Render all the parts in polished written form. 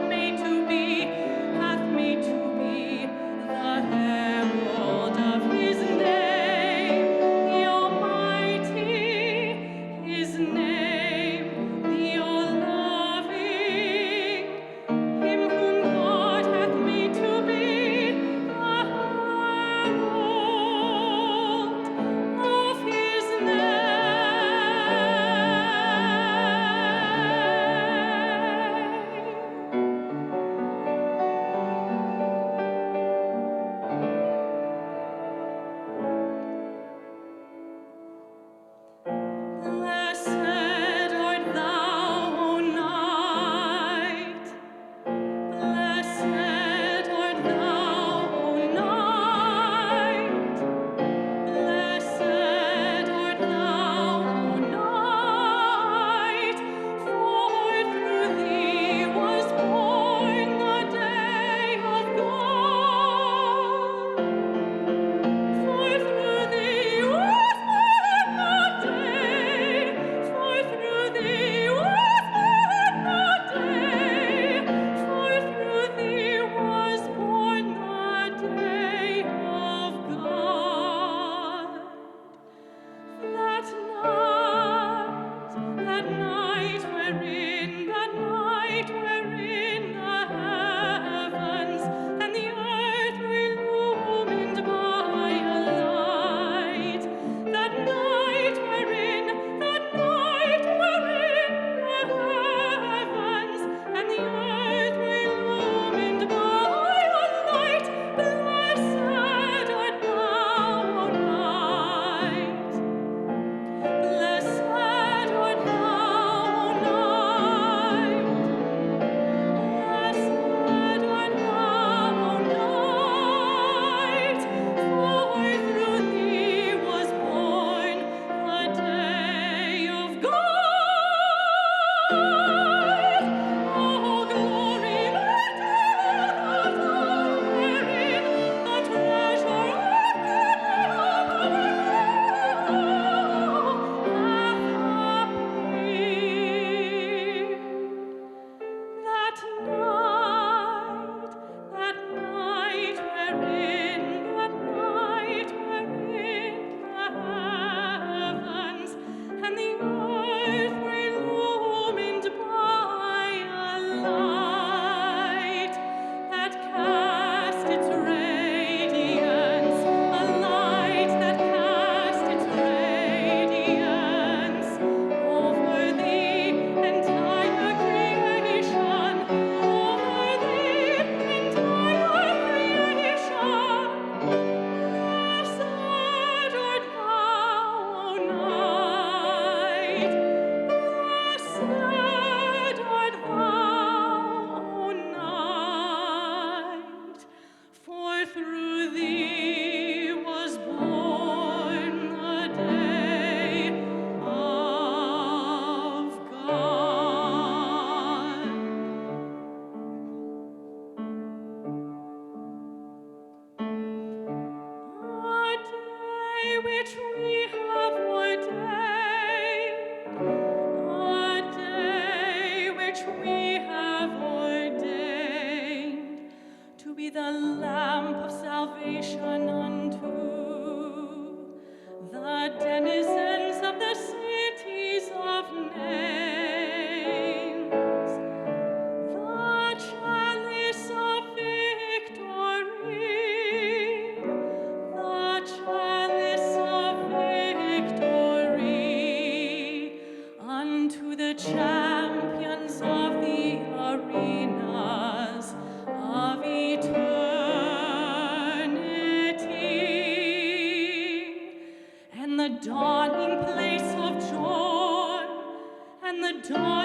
Made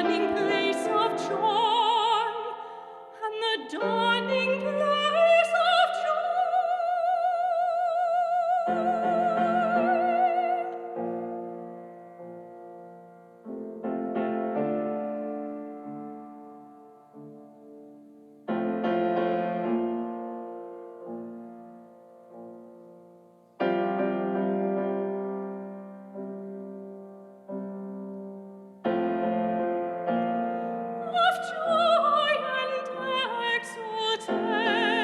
dawning place of joy, and the dawning place of joy. Of joy and exultation.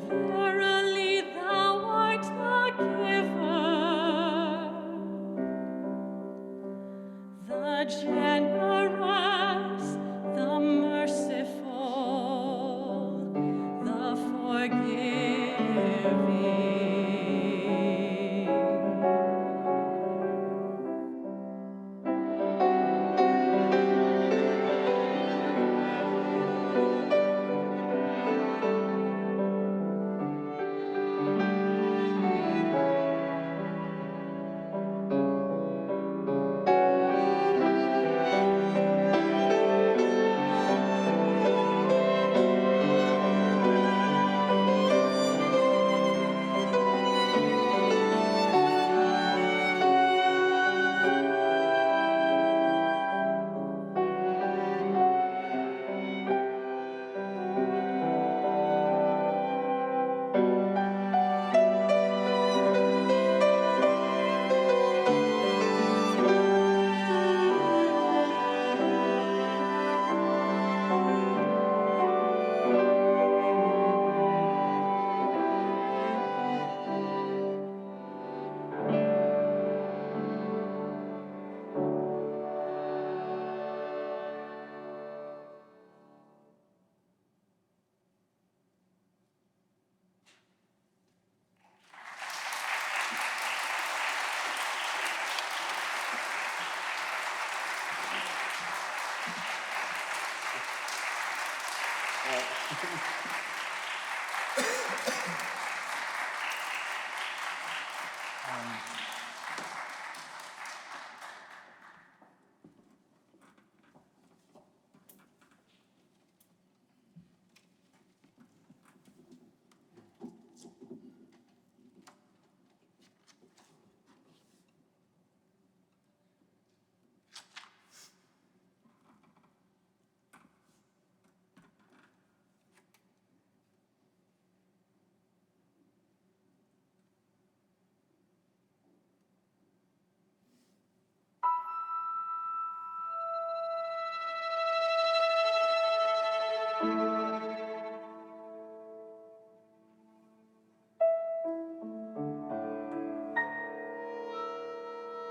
Verily thou art the giver, the generous, the merciful, the forgiving.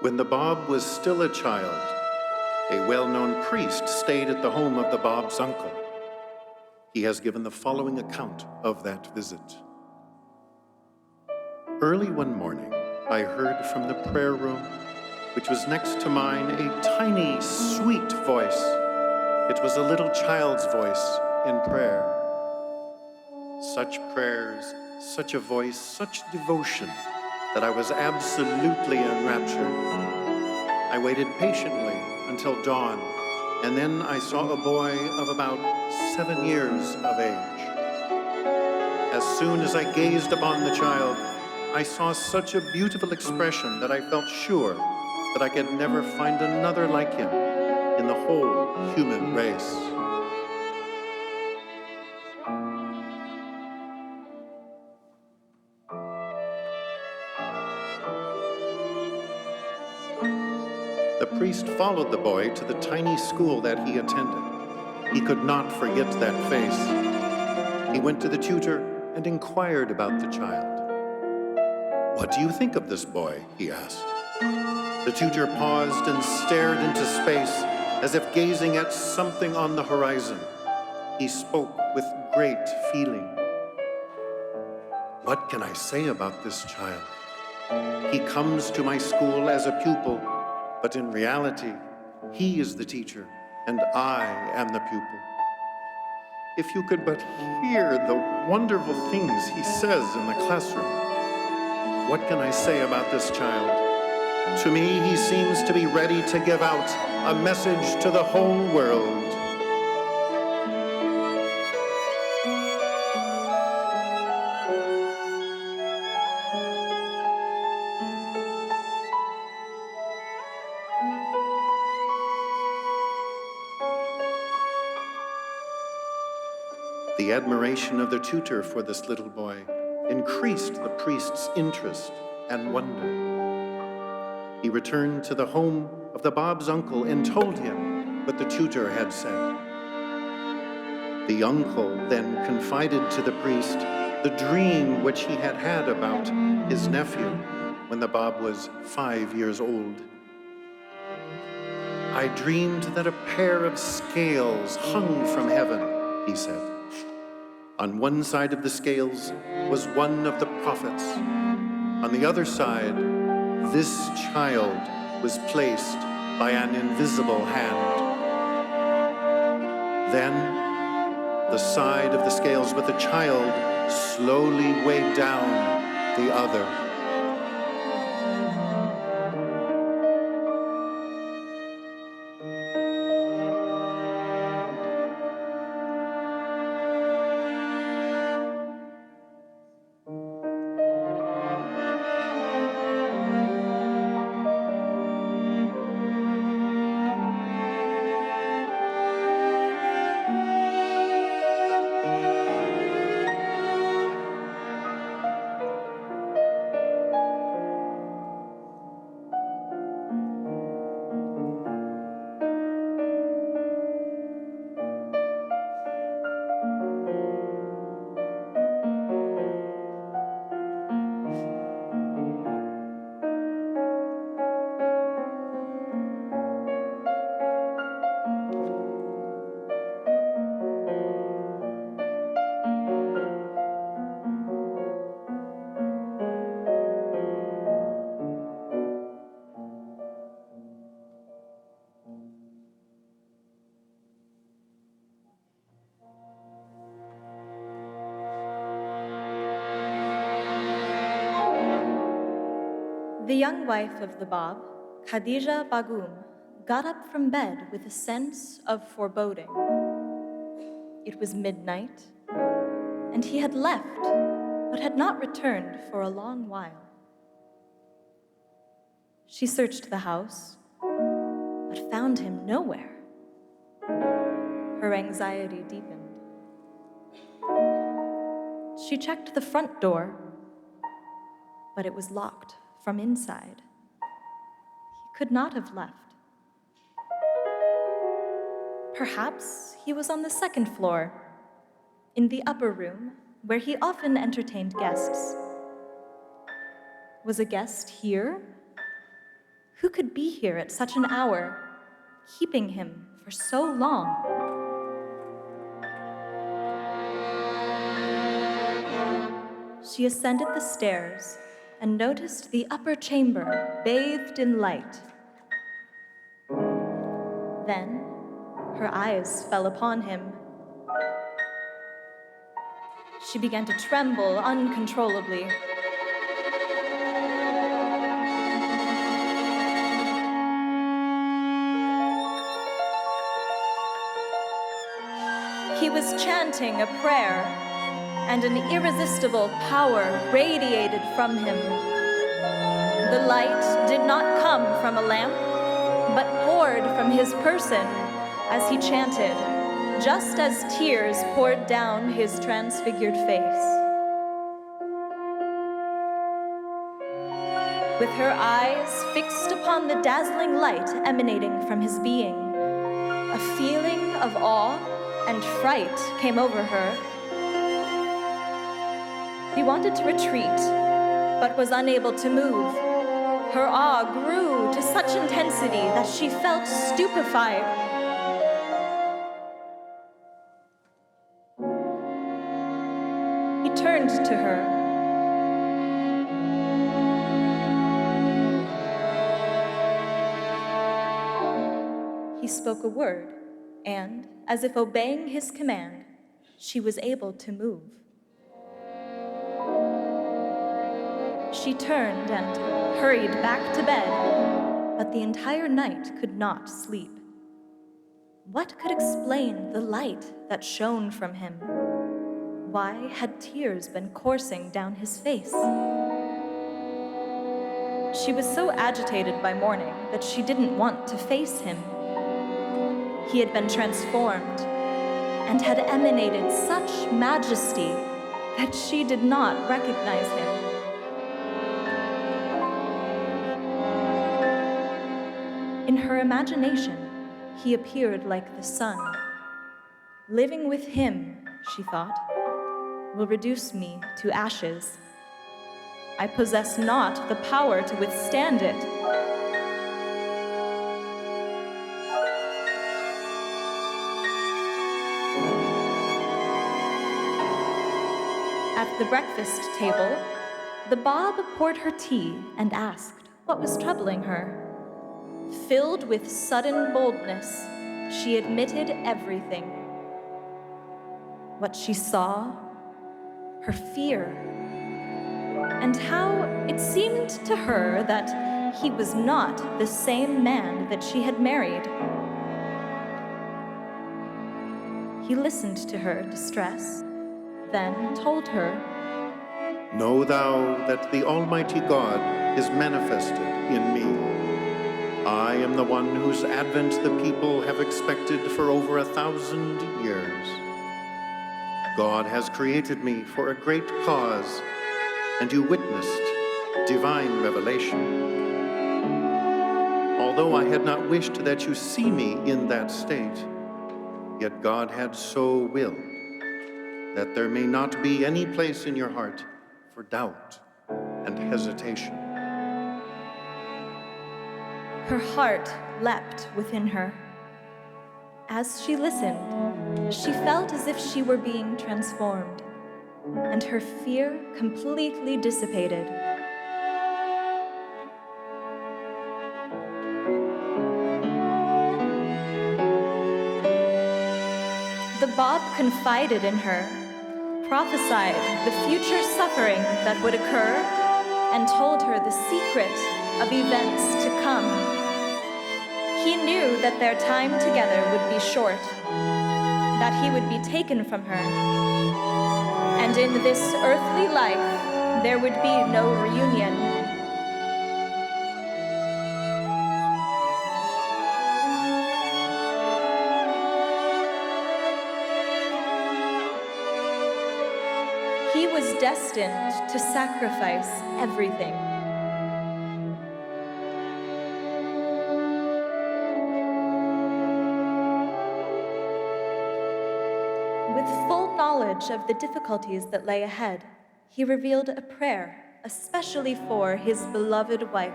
When the Báb was still a child, a well-known priest stayed at the home of the Báb's uncle. He has given the following account of that visit. Early one morning, I heard from the prayer room, which was next to mine, a tiny, sweet voice. It was a little child's voice in prayer. Such prayers, such a voice, such devotion, that I was absolutely enraptured. I waited patiently until dawn, and then I saw a boy of about 7 years of age. As soon as I gazed upon the child, I saw such a beautiful expression that I felt sure that I could never find another like him in the whole human race. The priest followed the boy to the tiny school that he attended. He could not forget that face. He went to the tutor and inquired about the child. "What do you think of this boy?" he asked. The tutor paused and stared into space as if gazing at something on the horizon. He spoke with great feeling. "What can I say about this child? He comes to my school as a pupil, but in reality, he is the teacher, and I am the pupil. If you could but hear the wonderful things he says in the classroom. What can I say about this child? To me, he seems to be ready to give out a message to the whole world." The admiration of the tutor for this little boy increased the priest's interest and wonder. He returned to the home of the Báb's uncle and told him what the tutor had said. The uncle then confided to the priest the dream which he had had about his nephew when the Báb was 5 years old. I dreamed that a pair of scales hung from heaven, he said. On one side of the scales was one of the prophets. On the other side, this child was placed by an invisible hand. Then, the side of the scales with the child slowly weighed down the other. The young wife of the Báb, Khadija Bagum, got up from bed with a sense of foreboding. It was midnight, and he had left, but had not returned for a long while. She searched the house, but found him nowhere. Her anxiety deepened. She checked the front door, but it was locked from inside. He could not have left. Perhaps he was on the second floor, in the upper room, where he often entertained guests. Was a guest here? Who could be here at such an hour, keeping him for so long? She ascended the stairs and noticed the upper chamber bathed in light. Then her eyes fell upon him. She began to tremble uncontrollably. He was chanting a prayer, and an irresistible power radiated from him. The light did not come from a lamp, but poured from his person as he chanted, just as tears poured down his transfigured face. With her eyes fixed upon the dazzling light emanating from his being, a feeling of awe and fright came over her. She wanted to retreat, but was unable to move. Her awe grew to such intensity that she felt stupefied. He turned to her. He spoke a word, and, as if obeying his command, she was able to move. She turned and hurried back to bed, but the entire night could not sleep. What could explain the light that shone from him? Why had tears been coursing down his face? She was so agitated by morning that she didn't want to face him. He had been transformed and had emanated such majesty that she did not recognize him. In her imagination, he appeared like the sun. Living with him, she thought, will reduce me to ashes. I possess not the power to withstand it. At the breakfast table, the Báb poured her tea and asked what was troubling her. Filled with sudden boldness, she admitted everything. What she saw, her fear, and how it seemed to her that he was not the same man that she had married. He listened to her distress, then told her, Know thou that the Almighty God is manifested in me. I am the one whose advent the people have expected for over 1,000 years. God has created me for a great cause, and you witnessed divine revelation. Although I had not wished that you see me in that state, yet God had so willed that there may not be any place in your heart for doubt and hesitation. Her heart leapt within her. As she listened, she felt as if she were being transformed, and her fear completely dissipated. The Báb confided in her, prophesied the future suffering that would occur, and told her the secret of events to come. He knew that their time together would be short, that he would be taken from her, and in this earthly life there would be no reunion. He was destined to sacrifice everything. With full knowledge of the difficulties that lay ahead, he revealed a prayer especially for his beloved wife.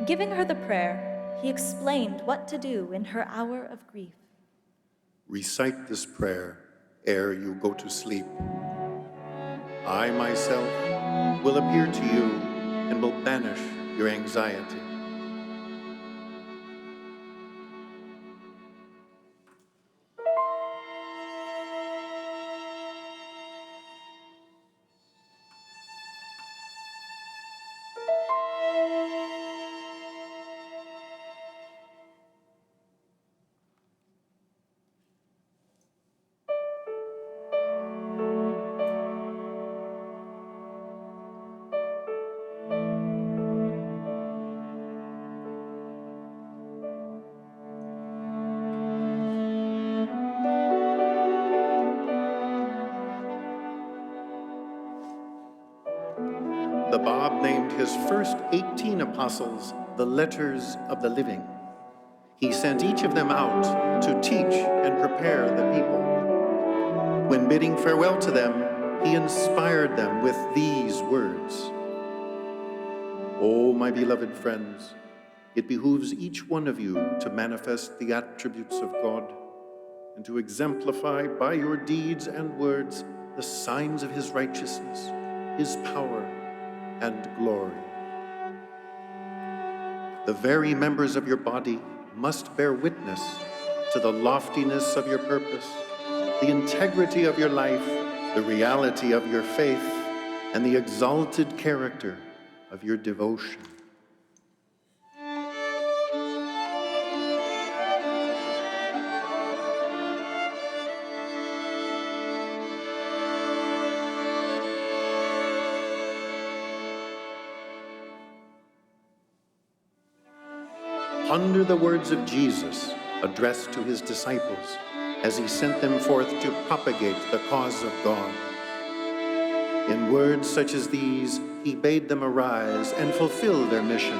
Giving her the prayer, he explained what to do in her hour of grief. Recite this prayer ere you go to sleep. I myself will appear to you and will banish your anxiety. The Báb named his first 18 apostles the Letters of the Living. He sent each of them out to teach and prepare the people. When bidding farewell to them, he inspired them with these words. Oh, my beloved friends, it behooves each one of you to manifest the attributes of God and to exemplify by your deeds and words the signs of his righteousness, his power, and glory. The very members of your body must bear witness to the loftiness of your purpose, the integrity of your life, the reality of your faith, and the exalted character of your devotion. Ponder the words of Jesus addressed to his disciples as he sent them forth to propagate the cause of God. In words such as these, he bade them arise and fulfill their mission.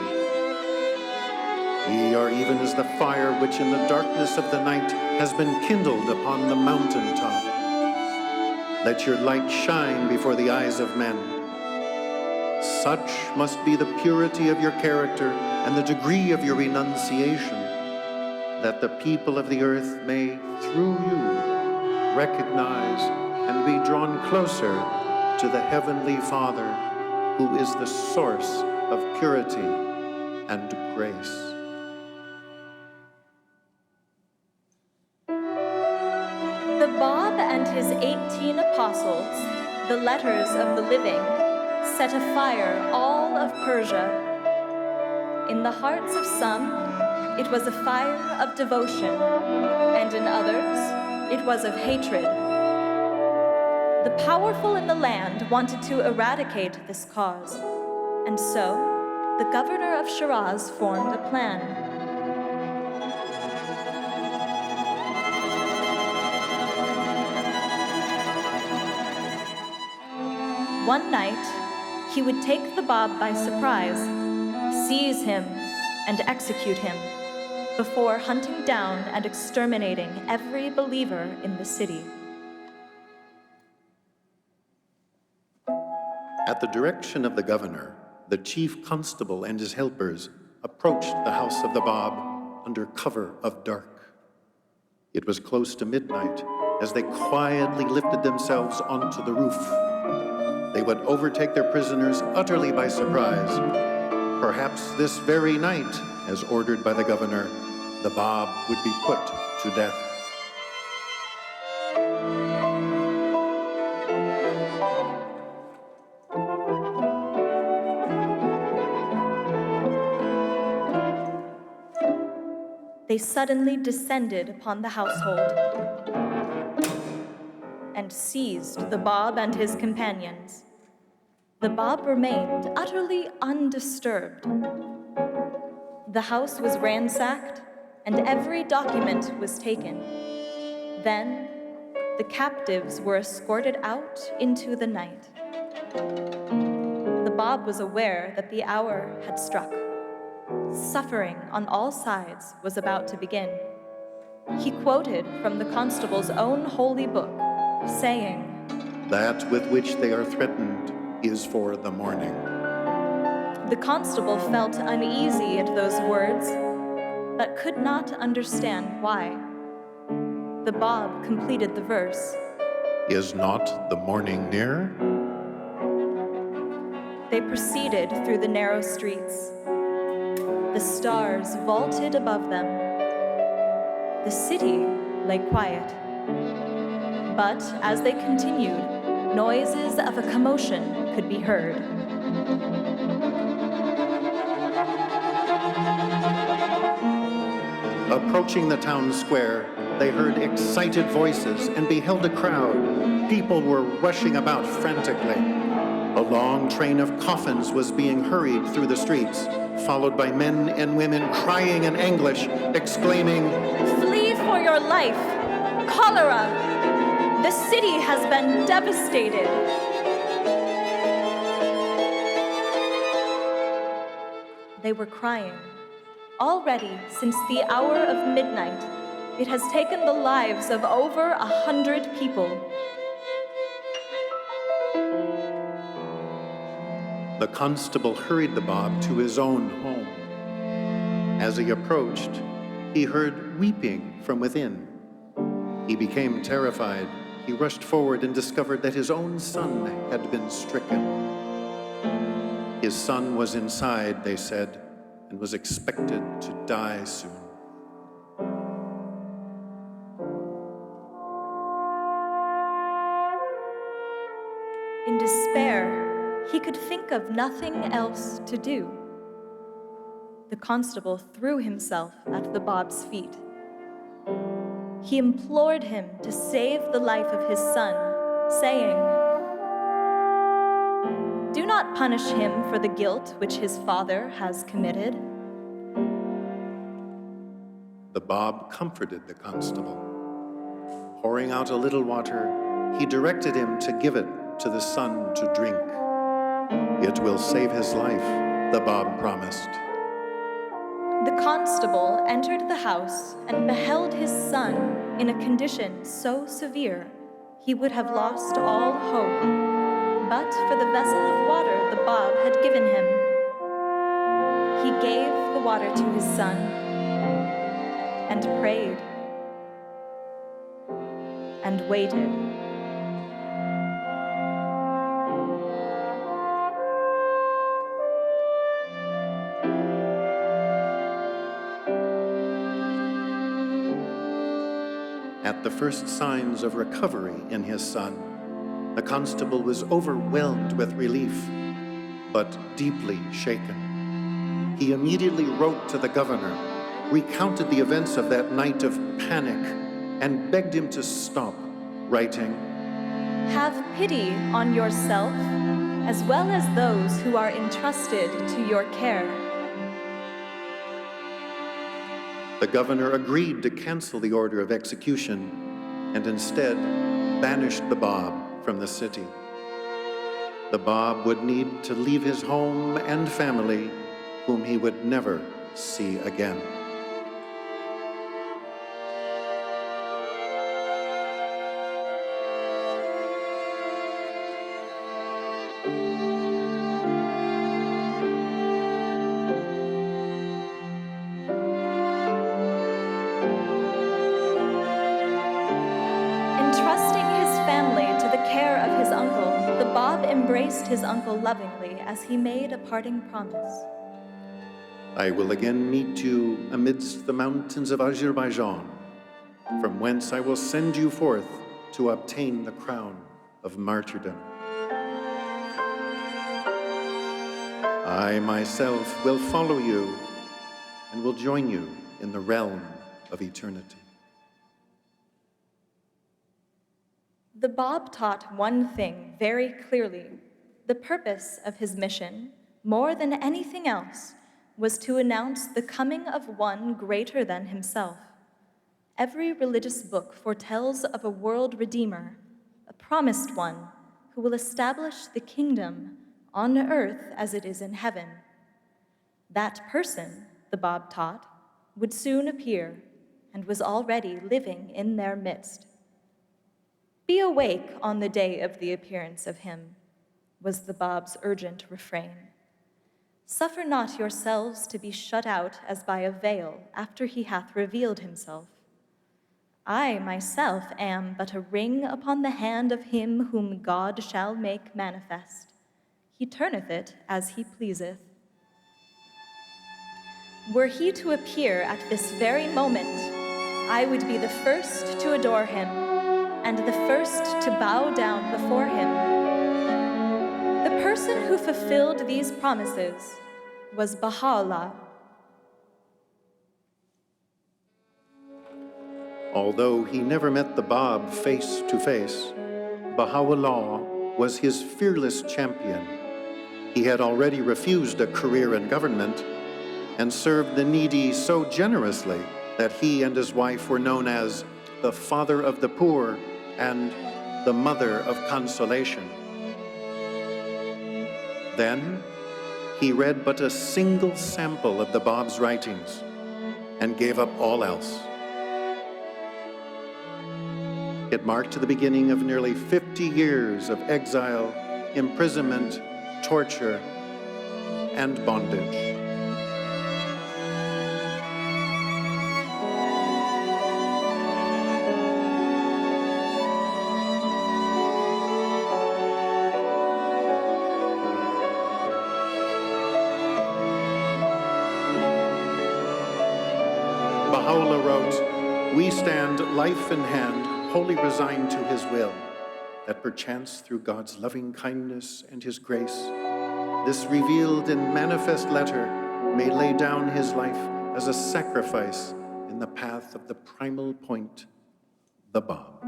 Ye are even as the fire which in the darkness of the night has been kindled upon the mountain top. Let your light shine before the eyes of men. Such must be the purity of your character and the degree of your renunciation, that the people of the earth may, through you, recognize and be drawn closer to the Heavenly Father, who is the source of purity and grace. The Báb and his 18 apostles, the letters of the living, set afire all of Persia. In the hearts of some, it was a fire of devotion, and in others, it was of hatred. The powerful in the land wanted to eradicate this cause, and so the governor of Shiraz formed a plan. One night, he would take the Báb by surprise, seize him, and execute him, before hunting down and exterminating every believer in the city. At the direction of the governor, the chief constable and his helpers approached the house of the Báb under cover of dark. It was close to midnight as they quietly lifted themselves onto the roof. They would overtake their prisoners utterly by surprise. Perhaps this very night, as ordered by the governor, the Báb would be put to death. They suddenly descended upon the household and seized the Báb and his companions. The Báb remained utterly undisturbed. The house was ransacked, and every document was taken. Then, the captives were escorted out into the night. The Báb was aware that the hour had struck. Suffering on all sides was about to begin. He quoted from the constable's own holy book, saying, "That with which they are threatened is for the morning." The constable felt uneasy at those words, but could not understand why. The Báb completed the verse. "Is not the morning near?" They proceeded through the narrow streets. The stars vaulted above them. The city lay quiet. But as they continued, noises of a commotion could be heard. Approaching the town square, they heard excited voices and beheld a crowd. People were rushing about frantically. A long train of coffins was being hurried through the streets, followed by men and women crying in anguish, exclaiming, "Flee for your life! Cholera! The city has been devastated!" They were crying. Already, since the hour of midnight, it has taken the lives of over 100 people. The constable hurried the Báb to his own home. As he approached, he heard weeping from within. He became terrified. He rushed forward and discovered that his own son had been stricken. His son was inside, they said, and was expected to die soon. In despair, he could think of nothing else to do. The constable threw himself at the Báb's feet. He implored him to save the life of his son, saying, "Do not punish him for the guilt which his father has committed." The Báb comforted the constable. Pouring out a little water, he directed him to give it to the son to drink. "It will save his life," the Báb promised. The constable entered the house and beheld his son in a condition so severe he would have lost all hope, but for the vessel of water the Báb had given him. He gave the water to his son and prayed and waited. At the first signs of recovery in his son, the constable was overwhelmed with relief, but deeply shaken. He immediately wrote to the governor, recounted the events of that night of panic, and begged him to stop, writing, "Have pity on yourself, as well as those who are entrusted to your care." The governor agreed to cancel the order of execution and instead banished the Báb from the city. The Báb would need to leave his home and family, whom he would never see again. Embraced his uncle lovingly as he made a parting promise. "I will again meet you amidst the mountains of Azerbaijan, from whence I will send you forth to obtain the crown of martyrdom. I myself will follow you and will join you in the realm of eternity." The Báb taught one thing very clearly. The purpose of his mission, more than anything else, was to announce the coming of one greater than himself. Every religious book foretells of a world redeemer, a promised one who will establish the kingdom on earth as it is in heaven. That person, the Báb taught, would soon appear and was already living in their midst. "Be awake on the day of the appearance of him," was the Báb's urgent refrain. "Suffer not yourselves to be shut out as by a veil after he hath revealed himself. I myself am but a ring upon the hand of him whom God shall make manifest. He turneth it as he pleaseth." Were he to appear at this very moment, I would be the first to adore him and the first to bow down before him. The person who fulfilled these promises was Bahá'u'lláh. Although he never met the Báb face to face, Bahá'u'lláh was his fearless champion. He had already refused a career in government and served the needy so generously that he and his wife were known as the father of the poor and the mother of consolation. Then, he read but a single sample of the Báb's writings and gave up all else. It marked the beginning of nearly 50 years of exile, imprisonment, torture, and bondage. Baha'u'lláh wrote, "We stand life in hand, wholly resigned to his will, that perchance through God's loving kindness and his grace, this revealed in manifest letter may lay down his life as a sacrifice in the path of the primal point, the Báb."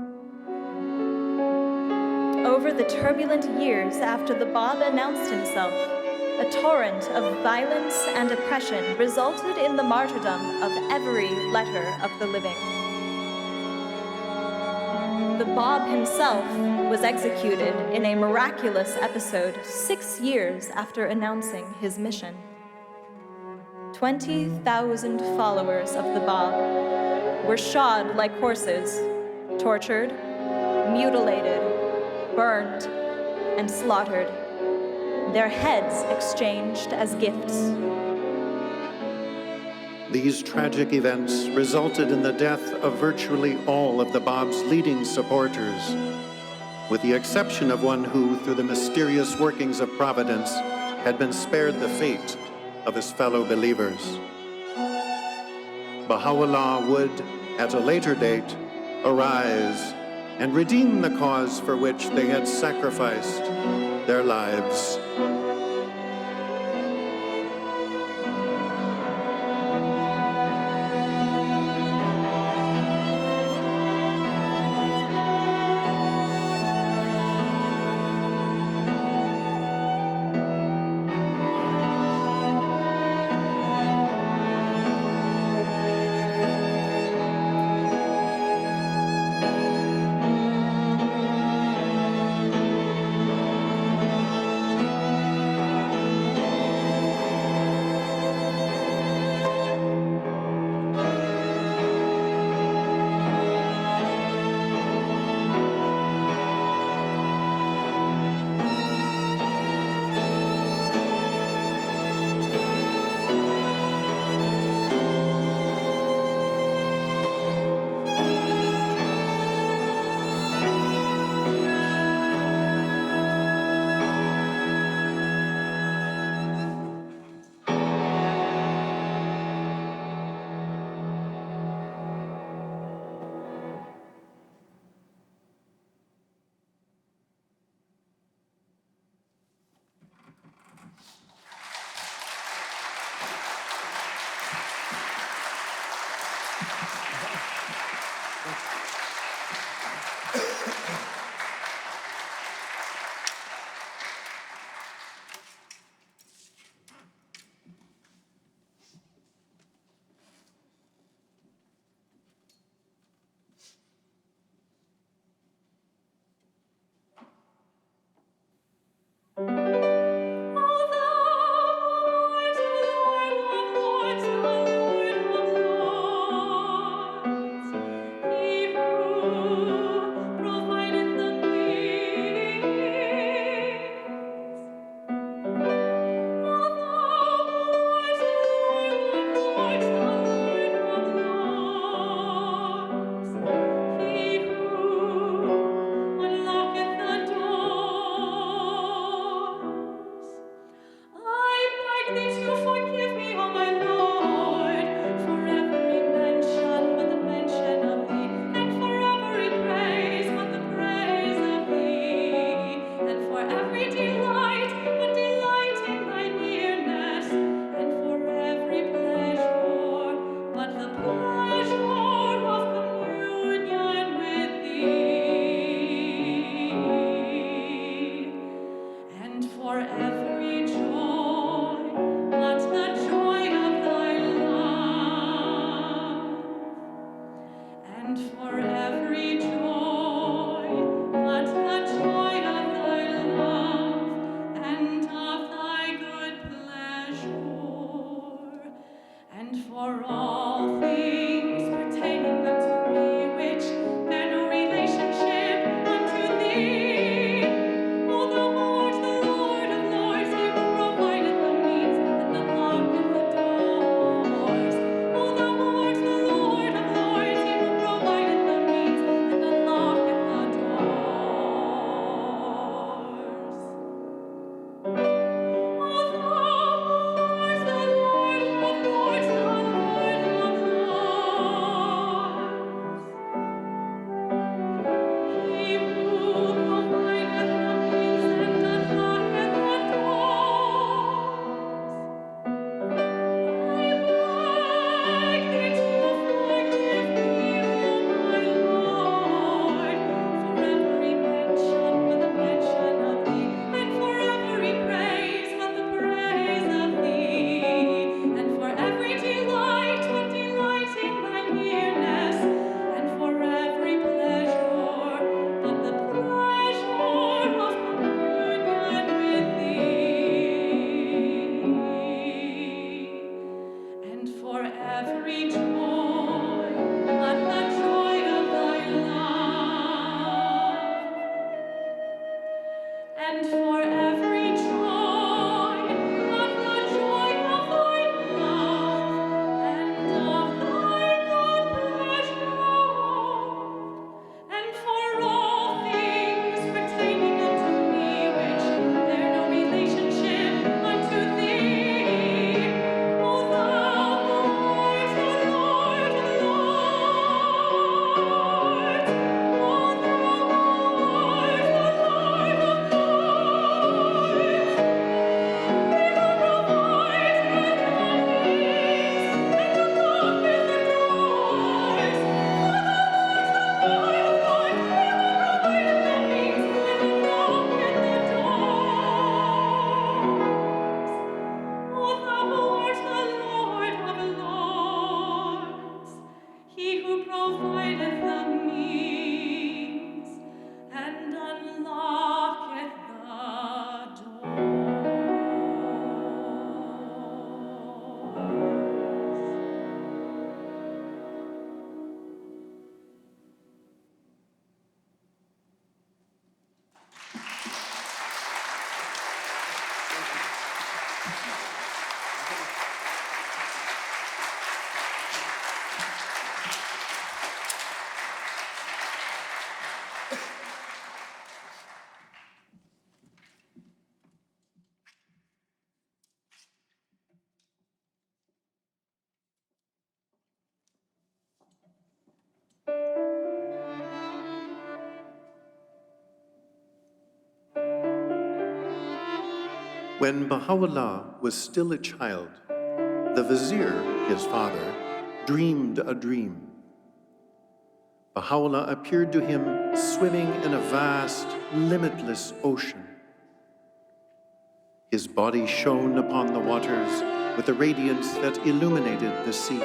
Over the turbulent years after the Báb announced himself, a torrent of violence and oppression resulted in the martyrdom of every letter of the living. The Báb himself was executed in a miraculous episode 6 years after announcing his mission. 20,000 followers of the Báb were shod like horses, tortured, mutilated, burned, and slaughtered, their heads exchanged as gifts. These tragic events resulted in the death of virtually all of the Báb's leading supporters, with the exception of one who, through the mysterious workings of Providence, had been spared the fate of his fellow believers. Baha'u'lláh would, at a later date, arise and redeem the cause for which they had sacrificed their lives. Relationship unto thee, O the Lord and for every joy, of the joy of thy love, and of thy good pleasure, and for all things pertaining unto me, which bear no relationship unto thee, O thou who art the Lord of lords, O thou who art the Lord of he who provideth the means and unlocketh the doors. When Baha'u'lláh was still a child, the vizier, his father, dreamed a dream. Baha'u'lláh appeared to him swimming in a vast, limitless ocean. His body shone upon the waters with a radiance that illuminated the sea.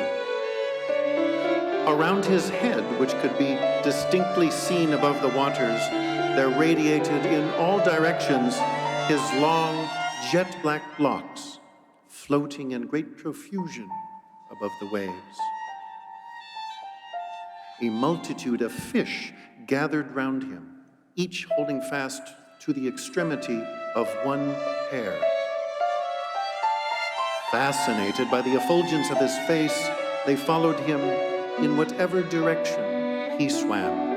Around his head, which could be distinctly seen above the waters, there radiated in all directions his long, jet-black locks, floating in great profusion above the waves. A multitude of fish gathered round him, each holding fast to the extremity of one hair. Fascinated by the effulgence of his face, they followed him in whatever direction he swam.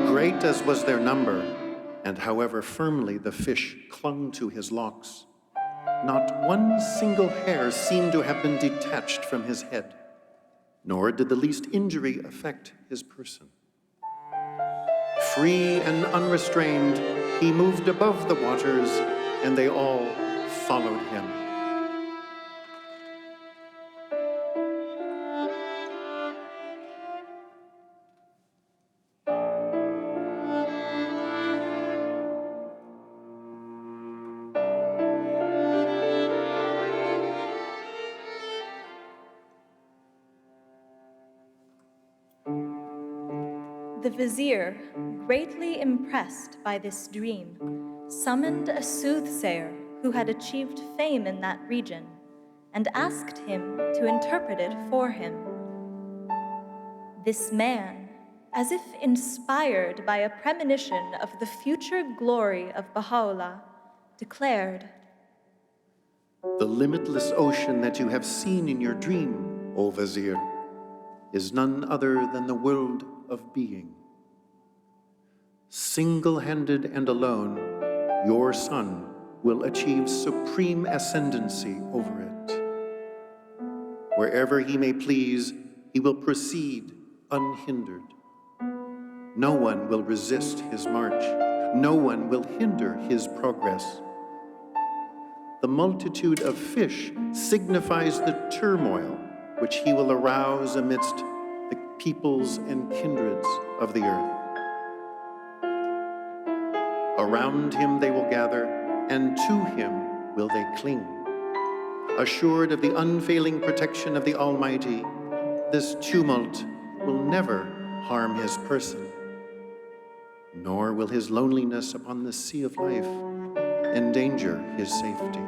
Great as was their number, and however firmly the fish clung to his locks, not one single hair seemed to have been detached from his head, nor did the least injury affect his person. Free and unrestrained, he moved above the waters, and they all followed him. The vizier, greatly impressed by this dream, summoned a soothsayer who had achieved fame in that region and asked him to interpret it for him. This man, as if inspired by a premonition of the future glory of Baha'u'lláh, declared, The limitless ocean that you have seen in your dream, O Vizier, is none other than the world of being. Single-handed and alone, your son will achieve supreme ascendancy over it. Wherever he may please, he will proceed unhindered. No one will resist his march. No one will hinder his progress. The multitude of fish signifies the turmoil which he will arouse amidst the peoples and kindreds of the earth. Around him they will gather, and to him will they cling? Assured of the unfailing protection of the Almighty, this tumult will never harm his person, nor will his loneliness upon the sea of life endanger his safety.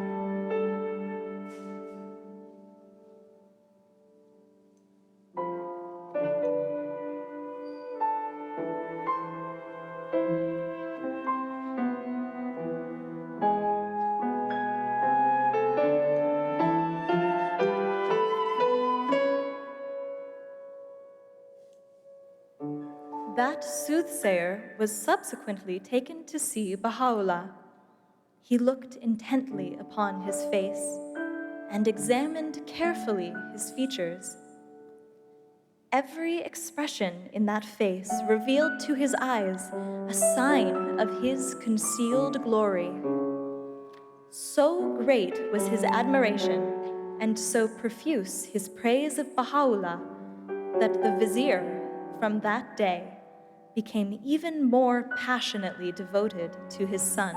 That soothsayer was subsequently taken to see Baha'u'lláh. He looked intently upon his face and examined carefully his features. Every expression in that face revealed to his eyes a sign of his concealed glory. So great was his admiration and so profuse his praise of Baha'u'lláh that the vizier, from that day, became even more passionately devoted to his son.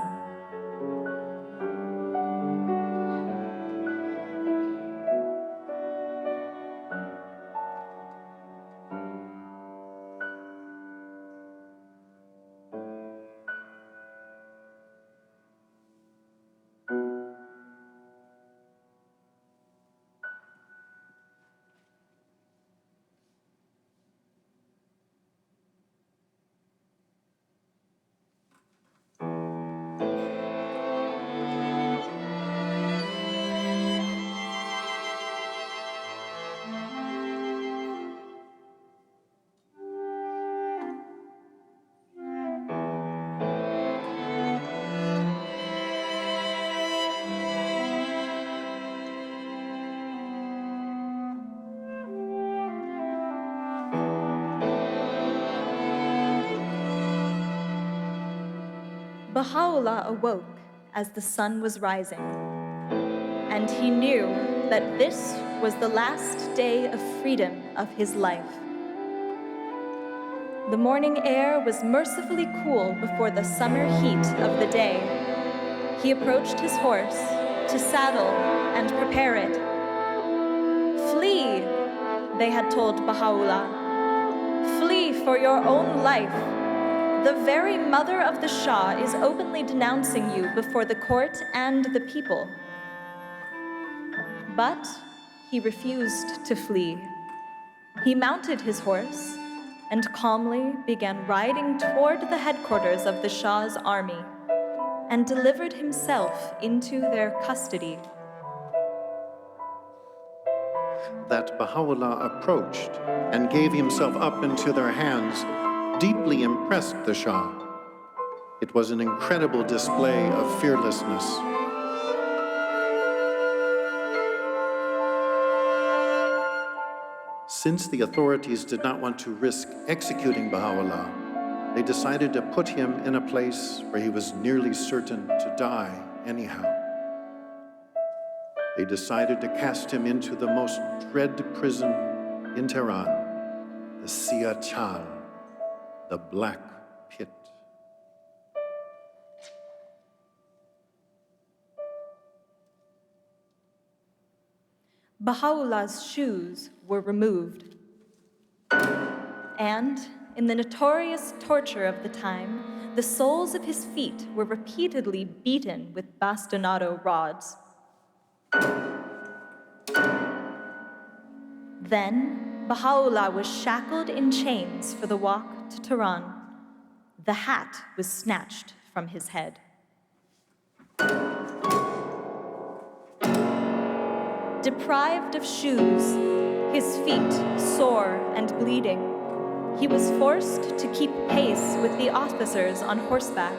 Baha'u'lláh awoke as the sun was rising, and he knew that this was the last day of freedom of his life. The morning air was mercifully cool before the summer heat of the day. He approached his horse to saddle and prepare it. "Flee," they had told Baha'u'lláh. "Flee for your own life. The very mother of the Shah is openly denouncing you before the court and the people." But he refused to flee. He mounted his horse and calmly began riding toward the headquarters of the Shah's army and delivered himself into their custody. That Baha'u'lláh approached and gave himself up into their hands deeply impressed the Shah. It was an incredible display of fearlessness. Since the authorities did not want to risk executing Baha'u'lláh, they decided to put him in a place where he was nearly certain to die anyhow. They decided to cast him into the most dread prison in Tehran, the Siyah Chal, the Black Pit. Baha'u'llah's shoes were removed, and in the notorious torture of the time, the soles of his feet were repeatedly beaten with bastonado rods. Then Baha'u'lláh was shackled in chains for the walk to Tehran. The hat was snatched from his head. Deprived of shoes, his feet sore and bleeding, he was forced to keep pace with the officers on horseback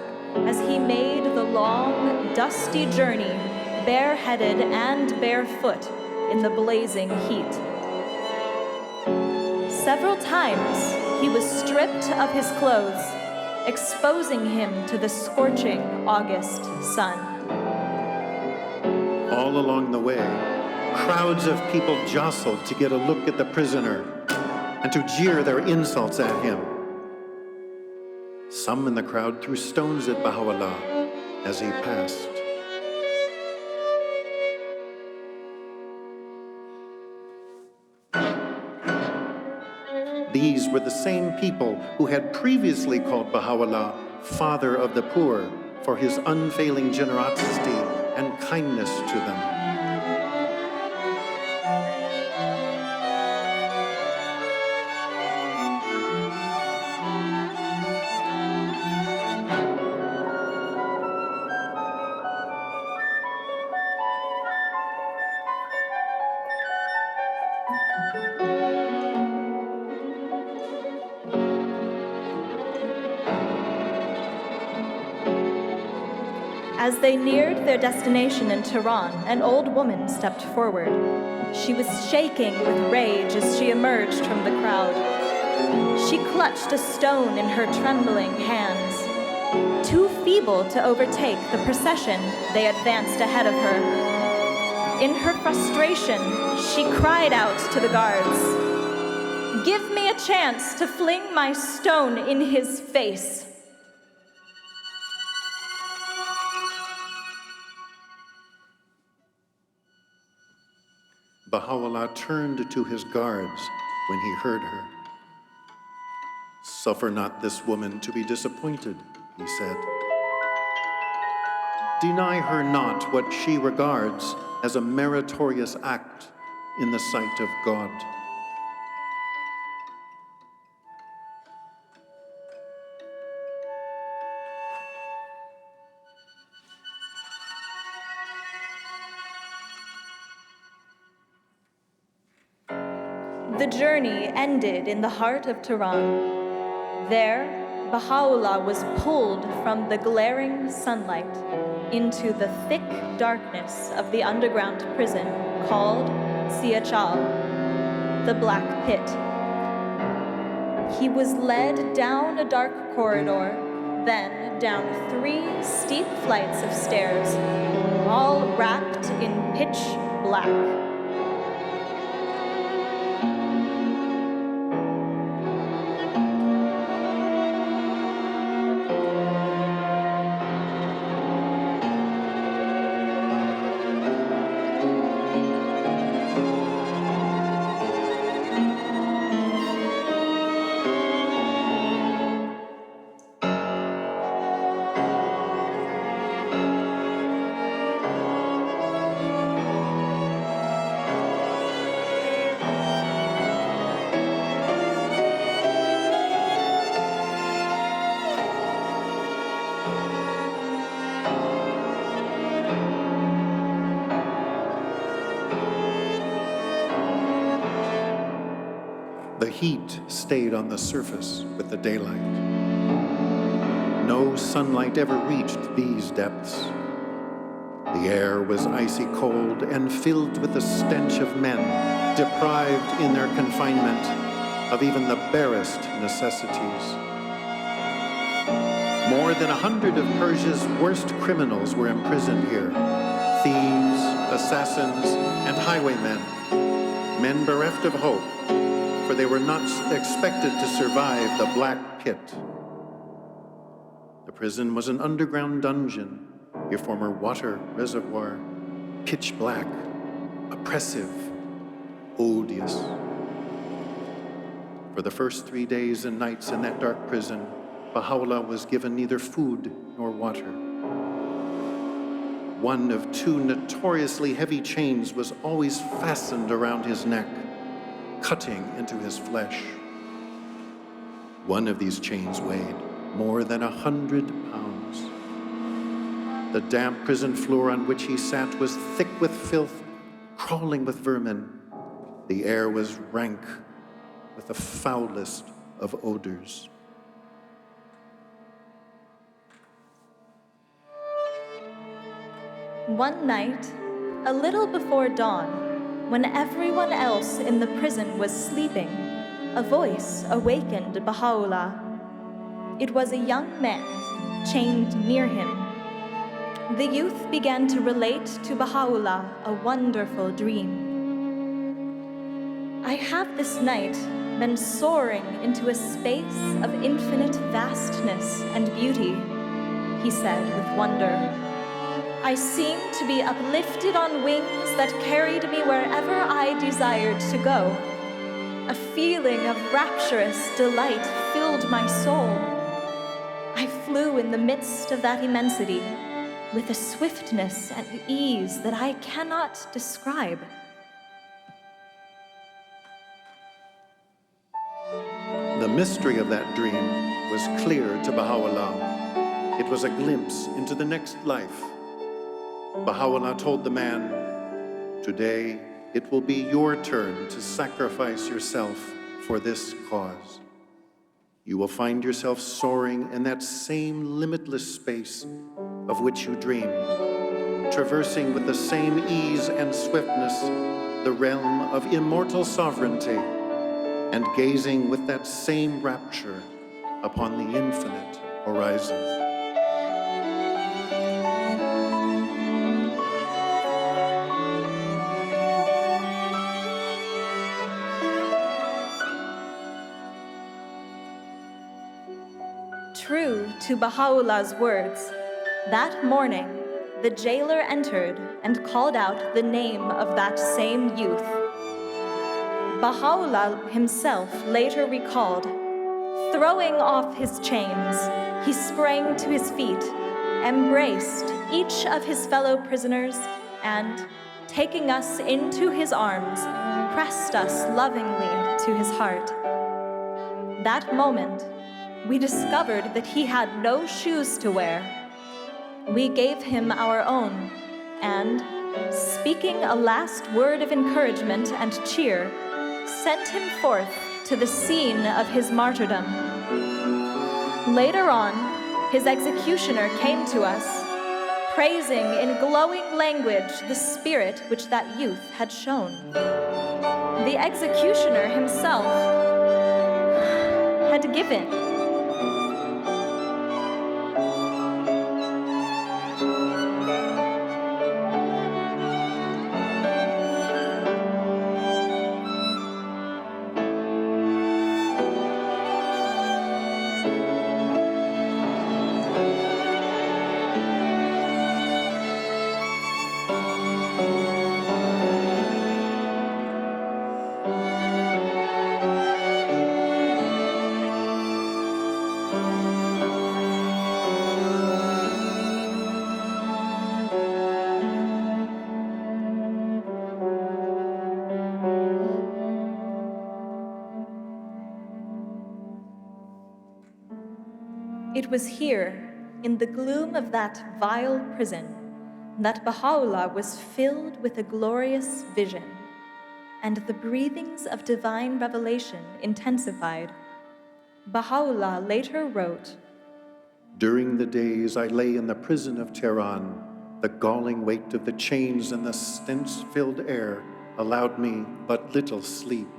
as he made the long, dusty journey, bareheaded and barefoot in the blazing heat. Several times, he was stripped of his clothes, exposing him to the scorching August sun. All along the way, crowds of people jostled to get a look at the prisoner and to jeer their insults at him. Some in the crowd threw stones at Baha'u'lláh as he passed. These were the same people who had previously called Baha'u'lláh Father of the Poor for his unfailing generosity and kindness to them. As they neared their destination in Tehran, an old woman stepped forward. She was shaking with rage as she emerged from the crowd. She clutched a stone in her trembling hands. Too feeble to overtake the procession, they advanced ahead of her. In her frustration, she cried out to the guards, "Give me a chance to fling my stone in his face." Baha'u'lláh turned to his guards when he heard her. "Suffer not this woman to be disappointed," he said. "Deny her not what she regards as a meritorious act in the sight of God." The journey ended in the heart of Tehran. There, Baha'u'lláh was pulled from the glaring sunlight into the thick darkness of the underground prison called Siyah Chal, the Black Pit. He was led down a dark corridor, then down 3 steep flights of stairs, all wrapped in pitch black. The heat stayed on the surface with the daylight. No sunlight ever reached these depths. The air was icy cold and filled with the stench of men, deprived in their confinement of even the barest necessities. More than 100 of Persia's worst criminals were imprisoned here. Thieves, assassins, and highwaymen. Men bereft of hope, for they were not expected to survive the Black Pit. The prison was an underground dungeon, a former water reservoir, pitch black, oppressive, odious. For the first 3 days and nights in that dark prison, Baha'u'lláh was given neither food nor water. One of 2 notoriously heavy chains was always fastened around his neck, cutting into his flesh. One of these chains weighed more than 100 pounds. The damp prison floor on which he sat was thick with filth, crawling with vermin. The air was rank with the foulest of odors. One night, a little before dawn, when everyone else in the prison was sleeping, a voice awakened Baha'u'lláh. It was a young man chained near him. The youth began to relate to Baha'u'lláh a wonderful dream. "I have this night been soaring into a space of infinite vastness and beauty," he said with wonder. "I seemed to be uplifted on wings that carried me wherever I desired to go. A feeling of rapturous delight filled my soul. I flew in the midst of that immensity with a swiftness and ease that I cannot describe. The mystery of that dream was clear to Baha'u'lláh. It was a glimpse into the next life. Baha'u'lláh told the man, "Today, it will be your turn to sacrifice yourself for this cause. You will find yourself soaring in that same limitless space of which you dreamed, traversing with the same ease and swiftness the realm of immortal sovereignty, and gazing with that same rapture upon the infinite horizon." True to Baha'u'llah's words, that morning the jailer entered and called out the name of that same youth. Baha'u'lláh himself later recalled, throwing off his chains, he sprang to his feet, embraced each of his fellow prisoners, and, taking us into his arms, pressed us lovingly to his heart. That moment, we discovered that he had no shoes to wear. We gave him our own, and, speaking a last word of encouragement and cheer, sent him forth to the scene of his martyrdom. Later on, his executioner came to us, praising in glowing language the spirit which that youth had shown. The executioner himself had given. It was here, in the gloom of that vile prison, that Baha'u'lláh was filled with a glorious vision, and the breathings of divine revelation intensified. Baha'u'lláh later wrote, "During the days I lay in the prison of Tehran, the galling weight of the chains and the stench-filled air allowed me but little sleep.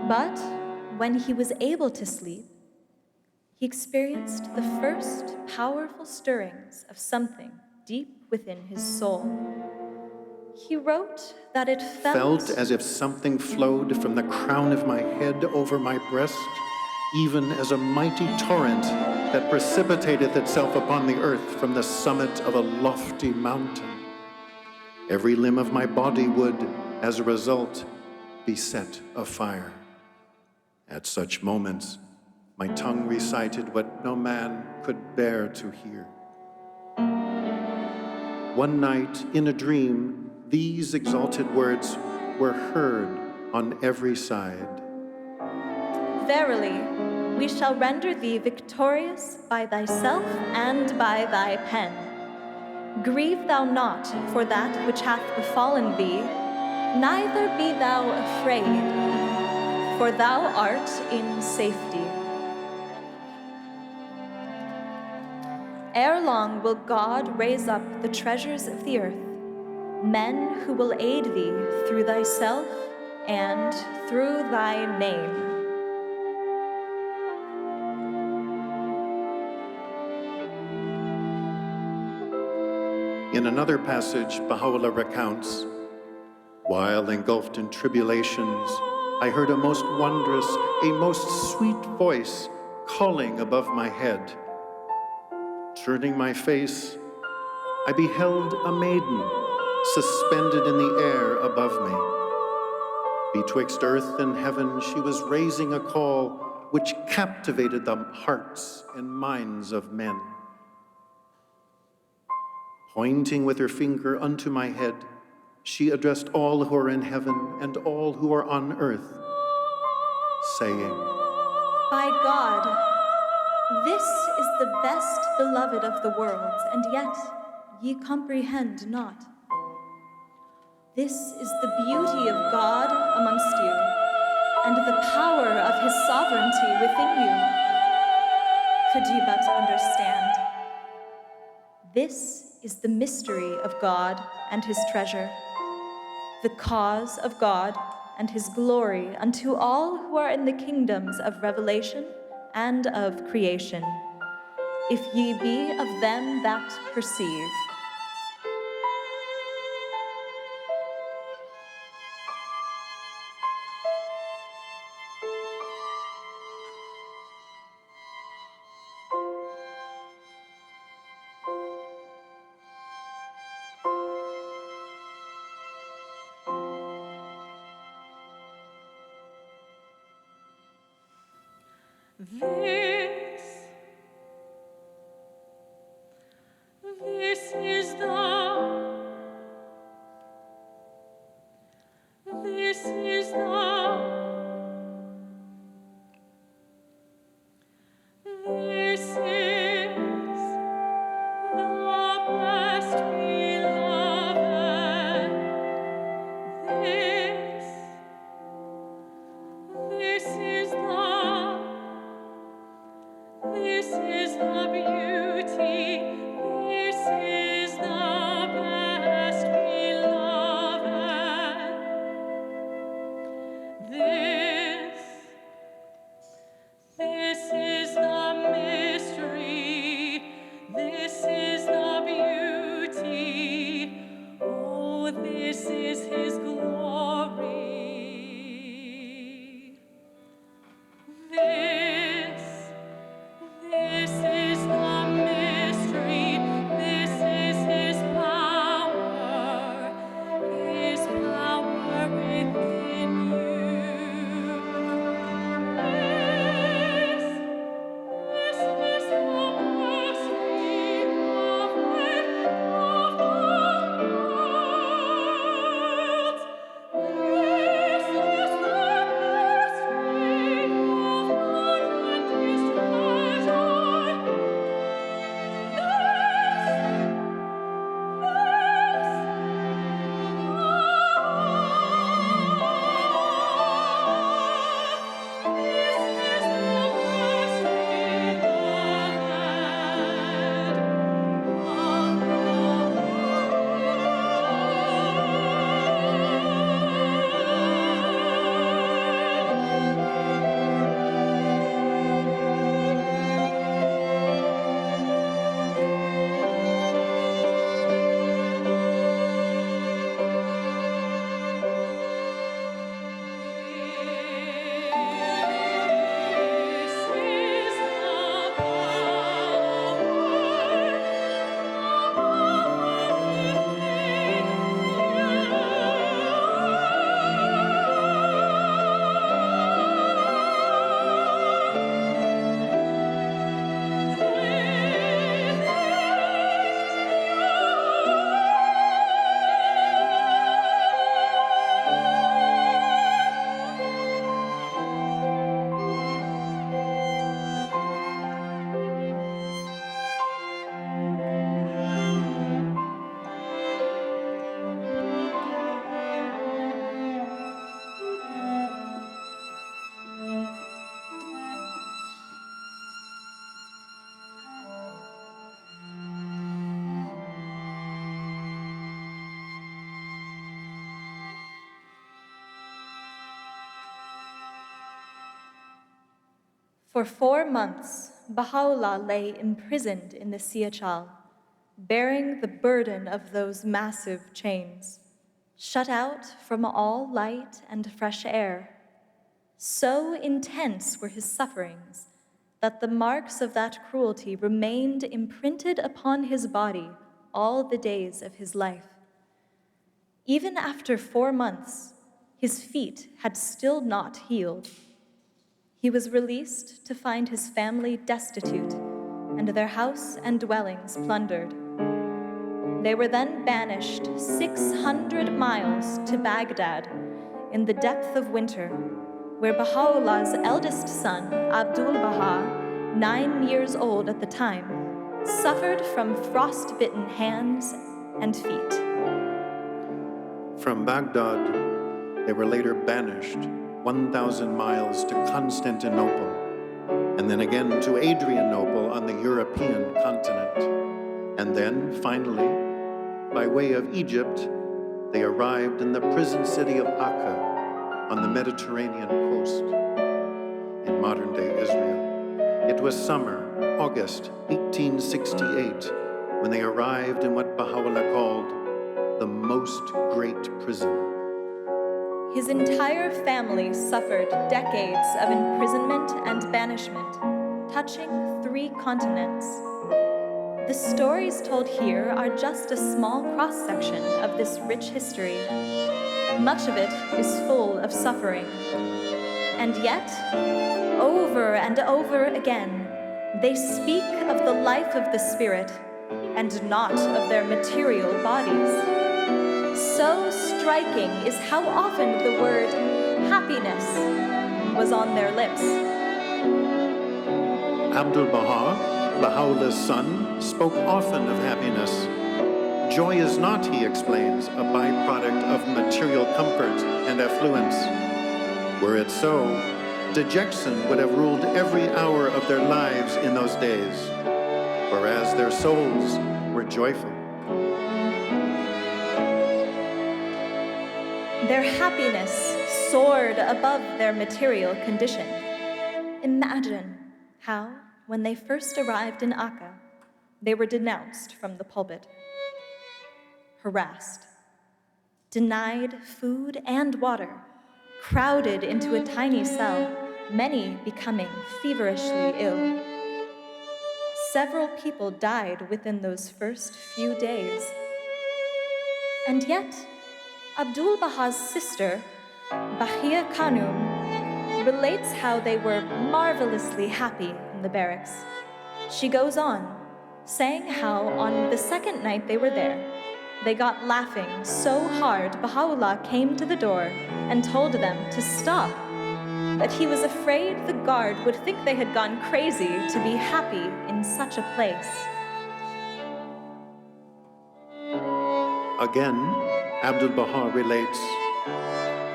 But when he was able to sleep, he experienced the first powerful stirrings of something deep within his soul. He wrote that it Felt as if something flowed from the crown of my head over my breast, even as a mighty torrent that precipitated itself upon the earth from the summit of a lofty mountain. Every limb of my body would, as a result, be set afire. At such moments, my tongue recited what no man could bear to hear. One night, in a dream, these exalted words were heard on every side. Verily, we shall render thee victorious by thyself and by thy pen. Grieve thou not for that which hath befallen thee, neither be thou afraid, for thou art in safety. Ere long will God raise up the treasures of the earth, men who will aid thee through thyself and through thy name. In another passage, Baha'u'lláh recounts, "While engulfed in tribulations, I heard a most wondrous, a most sweet voice calling above my head. Turning my face, I beheld a maiden suspended in the air above me. Betwixt earth and heaven she was raising a call which captivated the hearts and minds of men. Pointing with her finger unto my head, she addressed all who are in heaven and all who are on earth, saying, By God, this is the best beloved of the worlds, and yet ye comprehend not. This is the beauty of God amongst you, and the power of his sovereignty within you. Could ye but understand. This is the mystery of God and his treasure, the cause of God and his glory unto all who are in the kingdoms of revelation and of creation, if ye be of them that perceive. This is the best beloved. This is the beauty. This is the best beloved. This is the mystery. This is the beauty. Oh, this is his glory. This is the mystery. This is his power within you. This is the mystery of the world. This is the mystery of God and his treasure. For 4 months, Baha'u'lláh lay imprisoned in the Siyah Chal, bearing the burden of those massive chains, shut out from all light and fresh air. So intense were his sufferings that the marks of that cruelty remained imprinted upon his body all the days of his life. Even after 4 months, his feet had still not healed. He was released to find his family destitute and their house and dwellings plundered. They were then banished 600 miles to Baghdad in the depth of winter, where Baha'u'llah's eldest son, Abdu'l-Bahá, 9 years old at the time, suffered from frost-bitten hands and feet. From Baghdad, they were later banished 1,000 miles to Constantinople, and then again to Adrianople on the European continent. And then, finally, by way of Egypt, they arrived in the prison city of Akka on the Mediterranean coast in modern-day Israel. It was summer, August 1868, when they arrived in what Baha'u'lláh called the most great prison. His entire family suffered decades of imprisonment and banishment, touching 3 continents. The stories told here are just a small cross-section of this rich history. Much of it is full of suffering. And yet, over and over again, they speak of the life of the spirit and not of their material bodies. So striking is how often the word happiness was on their lips. Abdu'l-Bahá, Baha'u'llah's son, spoke often of happiness. Joy is not, he explains, a byproduct of material comfort and affluence. Were it so, dejection would have ruled every hour of their lives in those days, whereas their souls were joyful. Their happiness soared above their material condition. Imagine how, when they first arrived in Akka, they were denounced from the pulpit, harassed, denied food and water, crowded into a tiny cell, many becoming feverishly ill. Several people died within those first few days. And yet, Abdu'l-Bahá's sister, Bahíyyih Khánum, relates how they were marvelously happy in the barracks. She goes on, saying how on the second night they were there, they got laughing so hard Baha'u'lláh came to the door and told them to stop, that he was afraid the guard would think they had gone crazy to be happy in such a place. Again, Abdu'l-Bahá relates,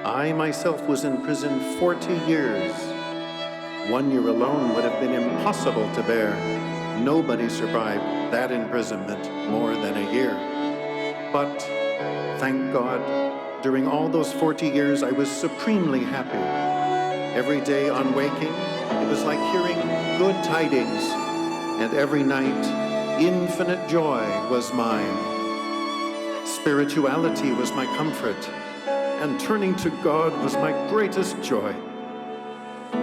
I myself was in prison 40 years. 1 year alone would have been impossible to bear. Nobody survived that imprisonment more than a year. But, thank God, during all those 40 years I was supremely happy. Every day on waking, it was like hearing good tidings, and every night, infinite joy was mine. Spirituality was my comfort, and turning to God was my greatest joy.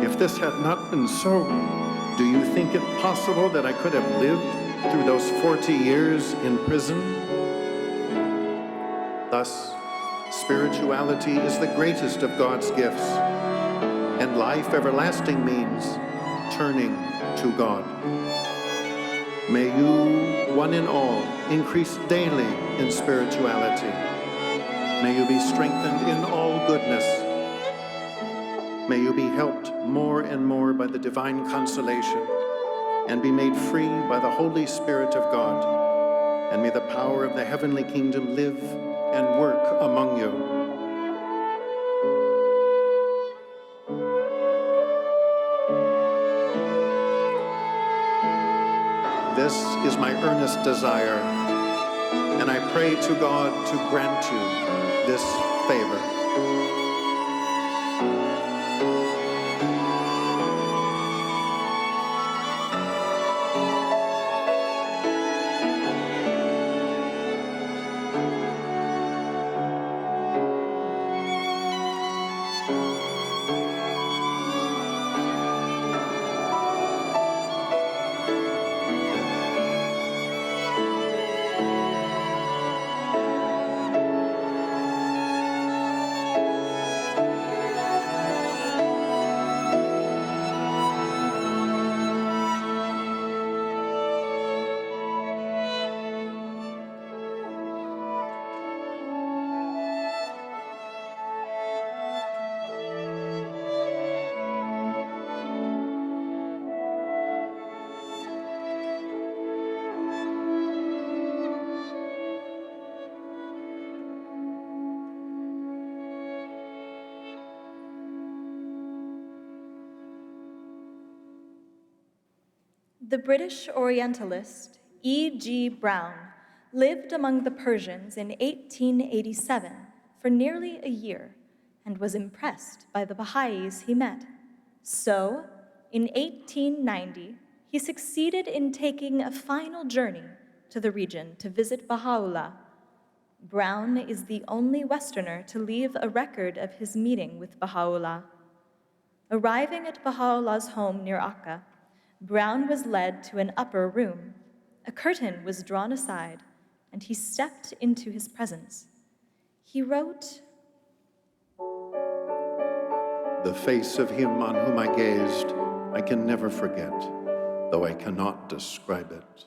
If this had not been so, do you think it possible that I could have lived through those 40 years in prison? Thus, spirituality is the greatest of God's gifts, and life everlasting means turning to God. May you, one and all, increase daily in spirituality. May you be strengthened in all goodness. May you be helped more and more by the divine consolation, and be made free by the Holy Spirit of God. And may the power of the heavenly kingdom live and work among you. This is my earnest desire, and I pray to God to grant you this favor. The British Orientalist E.G. Browne lived among the Persians in 1887 for nearly a year and was impressed by the Baha'is he met. So, in 1890, he succeeded in taking a final journey to the region to visit Bahá'u'lláh. Browne is the only Westerner to leave a record of his meeting with Bahá'u'lláh. Arriving at Bahá'u'llah's home near Akka, Browne was led to an upper room. A curtain was drawn aside, and he stepped into his presence. He wrote, "The face of him on whom I gazed, I can never forget, though I cannot describe it.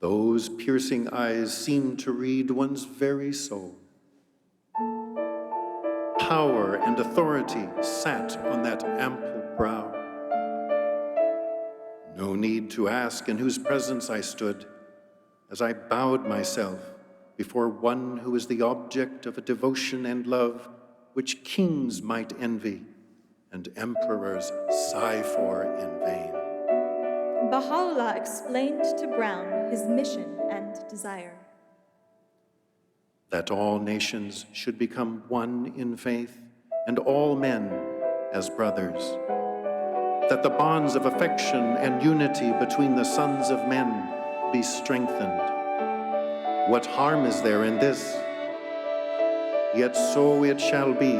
Those piercing eyes seemed to read one's very soul. Power and authority sat on that ample brow. No need to ask in whose presence I stood, as I bowed myself before one who is the object of a devotion and love which kings might envy and emperors sigh for in vain." Baha'u'lláh explained to Browne his mission and desire. That all nations should become one in faith, and all men as brothers. That the bonds of affection and unity between the sons of men be strengthened. What harm is there in this? Yet so it shall be.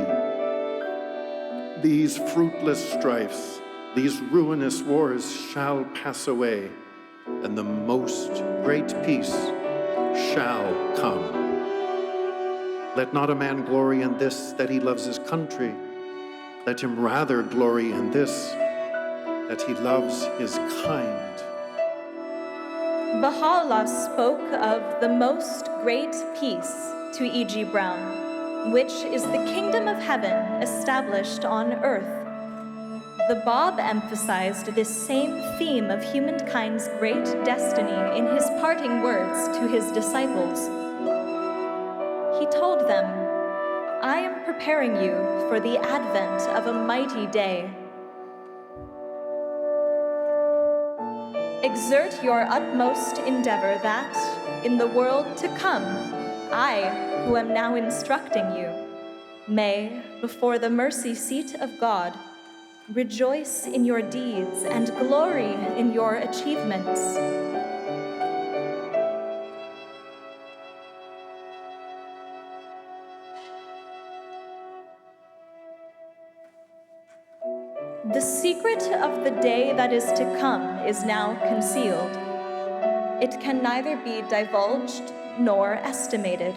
These fruitless strifes, these ruinous wars shall pass away, and the most great peace shall come. Let not a man glory in this, that he loves his country. Let him rather glory in this, that he loves his kind. Baha'u'lláh spoke of the most great peace to E.G. Browne, which is the kingdom of heaven established on earth. The Báb emphasized this same theme of humankind's great destiny in his parting words to his disciples. He told them, "I am preparing you for the advent of a mighty day. Exert your utmost endeavor that, in the world to come, I, who am now instructing you, may, before the mercy seat of God, rejoice in your deeds and glory in your achievements." The secret of the day that is to come is now concealed. It can neither be divulged nor estimated.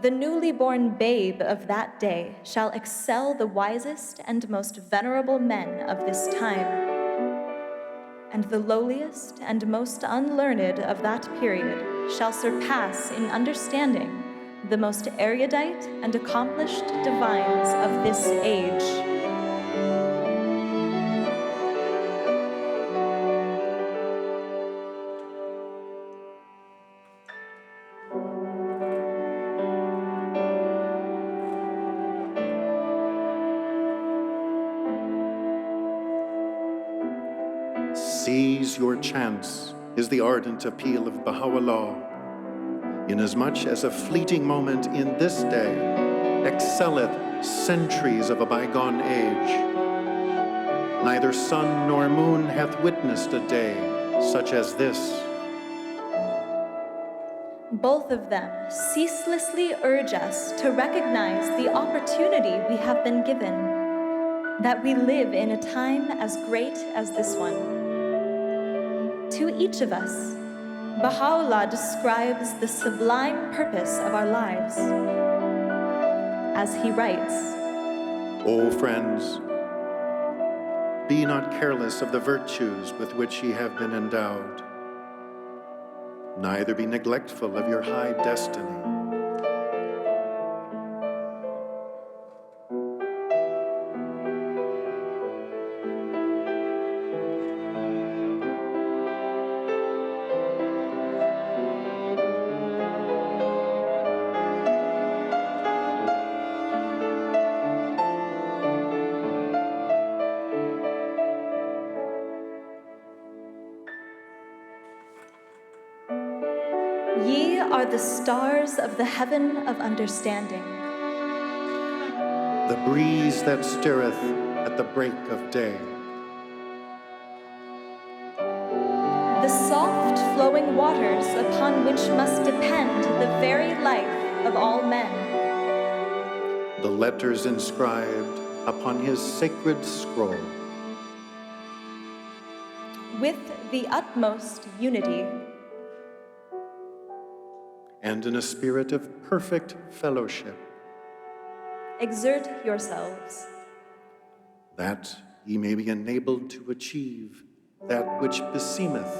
The newly born babe of that day shall excel the wisest and most venerable men of this time, and the lowliest and most unlearned of that period shall surpass in understanding the most erudite and accomplished divines of this age. "Seize your chance" is the ardent appeal of Baha'u'lláh. Inasmuch as a fleeting moment in this day excelleth centuries of a bygone age, neither sun nor moon hath witnessed a day such as this. Both of them ceaselessly urge us to recognize the opportunity we have been given, that we live in a time as great as this one. To each of us, Baha'u'lláh describes the sublime purpose of our lives. As he writes, O friends, be not careless of the virtues with which ye have been endowed, neither be neglectful of your high destiny. Ye are the stars of the heaven of understanding, the breeze that stirreth at the break of day, the soft flowing waters upon which must depend the very life of all men, the letters inscribed upon his sacred scroll, with the utmost unity, and in a spirit of perfect fellowship, exert yourselves, that ye may be enabled to achieve that which beseemeth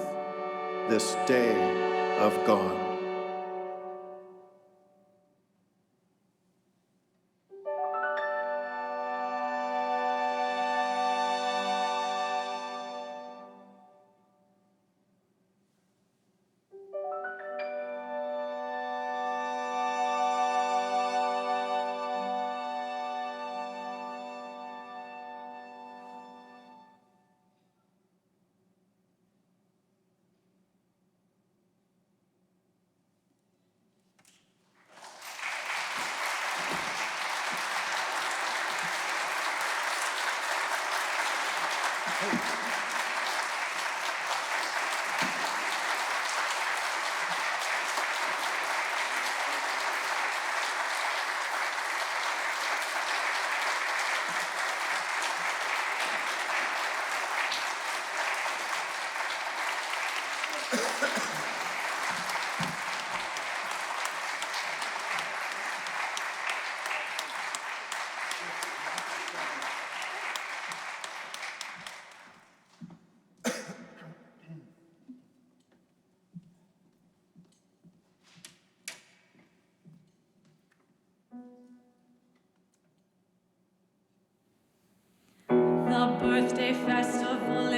this day of God. The birthday festival